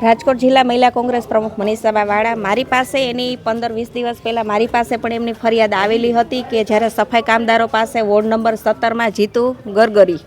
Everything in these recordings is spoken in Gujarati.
રાજકોટ જિલ્લા મહિલા કોંગ્રેસ પ્રમુખ મનીષાબા વાળા મારી પાસે એની 15-20 દિવસ પહેલાં મારી પાસે પણ એમની ફરિયાદ આવેલી હતી કે જ્યારે સફાઈ કામદારો પાસે વોર્ડ નંબર 17માં જીતુ ગરગરી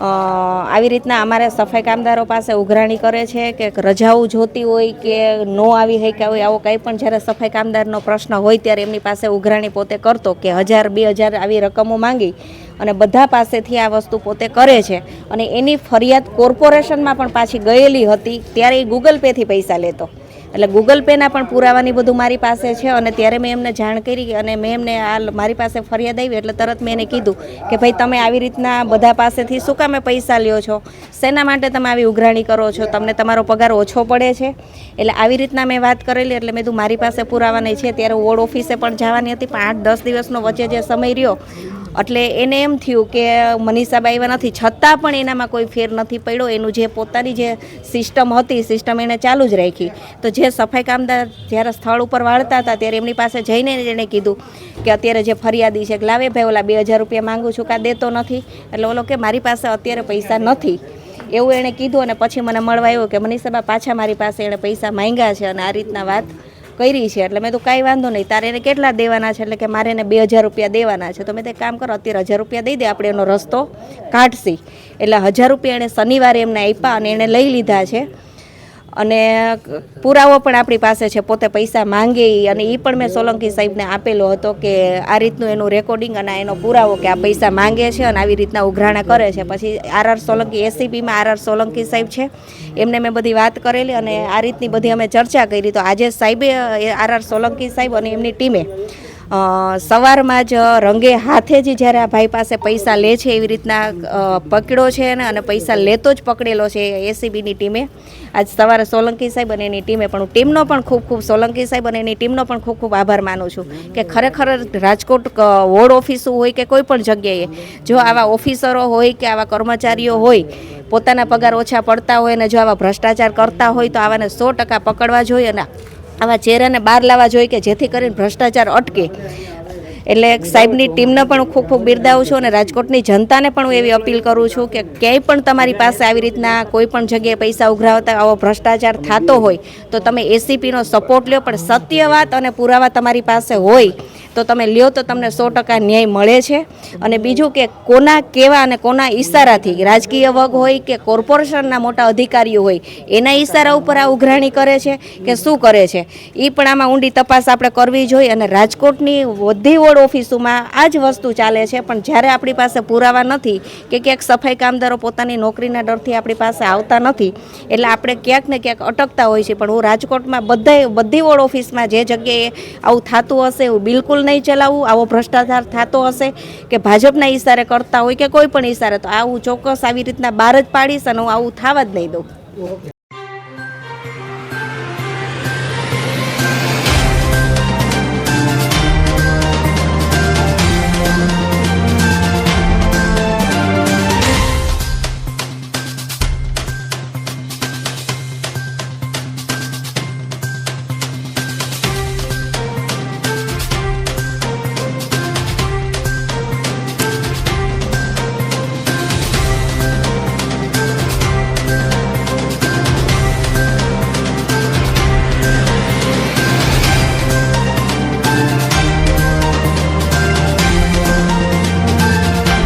આવી રીતના અમારે સફાઈ કામદારો પાસે ઉઘરાણી કરે છે કે રજાઓ જોતી હોય કે નો આવી શક્યા હોય, આવો કંઈ પણ જ્યારે સફાઈ કામદારનો પ્રશ્ન હોય ત્યારે એમની પાસે ઉઘરાણી પોતે કરતો કે 1000-2000 આવી રકમો માંગી અને બધા પાસેથી આ વસ્તુ પોતે કરે છે. અને એની ફરિયાદ કોર્પોરેશનમાં પણ પાછી ગયેલી હતી ત્યારે એ ગૂગલ પેથી પૈસા લેતો, એટલે ગૂગલ પેના પણ પુરાવાની બધું મારી પાસે છે. અને ત્યારે મેં એમને જાણ કરી અને મેં એમને મારી પાસે ફરિયાદ આવી એટલે તરત મેં એને કીધું કે ભાઈ તમે આવી રીતના બધા પાસેથી શું કામે પૈસા લ્યો છો, શેના માટે તમે આવી ઉઘરાણી કરો છો, તમને તમારો પગાર ઓછો પડે છે. એટલે આવી રીતના મેં વાત કરેલી એટલે મેં કીધું મારી પાસે પુરાવા નહીં છે. ત્યારે વોર્ડ ઓફિસે પણ જવાની હતી પણ 8-10 દિવસનો વચ્ચે જે સમય રહ્યો એટલે એને એમ થયું કે મનીષાબા આવ્યા નથી, છતાં પણ એનામાં કોઈ ફેર નથી પડ્યો. એનું જે પોતાની જે સિસ્ટમ હતી સિસ્ટમ એને ચાલુ જ રાખી. તો જે સફાઈ કામદાર જ્યારે સ્થળ ઉપર વાળતા હતા ત્યારે એમની પાસે જઈને એણે કીધું કે અત્યારે જે ફરિયાદી છે કે લાવે ભાઈ ઓલા 2000 રૂપિયા માગું છું કાં દેતો નથી, એટલે ઓલો કે મારી પાસે અત્યારે પૈસા નથી એવું એણે કીધું. અને પછી મને મળવા આવ્યો કે મનીષાબા પાછા મારી પાસે એણે પૈસા માંગ્યા છે અને આ રીતના વાત કરી છે. એટલે મેં તો કાંઈ વાંધો નહીં, તારે એને કેટલા દેવાના છે, એટલે કે મારે એને 2000 રૂપિયા દેવાના છે. તો મેં તે કામ કરો અત્યારે 1000 રૂપિયા દઈ દે, આપણે એનો રસ્તો કાઢશી. એટલે 1000 રૂપિયા એણે શનિવારે એમને આપ્યા અને એણે લઈ લીધા છે. અને પુરાવો પણ આપણી પાસે છે, પોતે પૈસા માંગે અને એ પણ મેં સોલંકી સાહેબને આપેલો હતો કે આ રીતનું એનું રેકોર્ડિંગ અને એનો પુરાવો કે આ પૈસા માંગે છે અને આવી રીતના ઉઘરાણા કરે છે. પછી આર સોલંકી એસીપીમાં આર સોલંકી સાહેબ છે, એમને મેં બધી વાત કરેલી અને આ રીતની બધી અમે ચર્ચા કરી. તો આજે સાહેબે આર સોલંકી સાહેબ અને એમની ટીમે સવારમાં જ રંગે હાથે જ જ્યારે આ ભાઈ પાસે પૈસા લે છે એવી રીતના પકડ્યો છે અને પૈસા લેતો જ પકડેલો છે એસીબીની ટીમે. આજ સવારે સોલંકી સાહેબ અને એની ટીમે પણ હું ટીમનો પણ ખૂબ સોલંકી સાહેબ અને એની ટીમનો પણ ખૂબ આભાર માનું છું કે ખરેખર રાજકોટ વોર્ડ ઓફિસો હોય કે કોઈ પણ જગ્યાએ જો આવા ઓફિસરો હોય કે આવા કર્મચારીઓ હોય પોતાના પગાર ઓછા પડતા હોય અને જો આવા ભ્રષ્ટાચાર કરતા હોય તો આવાને 100% પકડવા જોઈએ અને આવા ચહેરાને બહાર લાવવા જોઈએ કે જેથી કરીને ભ્રષ્ટાચાર અટકે. એટલે સાહેબની ટીમને પણ ખૂબ બિરદાવું છું અને રાજકોટની જનતાને પણ હું એવી અપીલ કરું છું કે ક્યાંય પણ તમારી પાસે આવી રીતના કોઈ પણ જગ્યાએ પૈસા ઉઘરાવતા આવો ભ્રષ્ટાચાર થતો હોય તો તમે એસીપીનો સપોર્ટ લ્યો, પણ સત્ય વાત અને પુરાવા તમારી પાસે હોય તો તમે લ્યો તો તમને 100% ન્યાય મળે છે. અને બીજું કે કોના કેવા અને કોના ઈશારાથી રાજકીય વર્ગ હોય કે કોર્પોરેશનના મોટા અધિકારીઓ હોય એના ઈશારા ઉપર આ ઉઘરાણી કરે છે કે શું કરે છે એ પણ આમાં ઊંડી તપાસ આપણે કરવી જોઈએ. અને રાજકોટની બધી વોર્ડ ઓફિસોમાં આ જ વસ્તુ ચાલે છે, પણ જ્યારે આપણી પાસે પુરાવા નથી કે ક્યાંક સફાઈ કામદારો પોતાની નોકરીના ડરથી આપણી પાસે આવતા નથી એટલે આપણે ક્યાંક ને ક્યાંક અટકતા હોય છે. પણ હું રાજકોટમાં બધી વોર્ડ ઓફિસમાં જે જગ્યાએ આવું થતું હશે એવું બિલકુલ નહીં ચલાવવું. આવો ભ્રષ્ટાચાર થતો હશે કે ભાજપના ઈશારે કરતા હોય કે કોઈ પણ ઈશારે તો આવું ચોક્કસ આવી રીતના બહાર જ પાડીશ અને હું આવું થવા જ નહીં દઉં.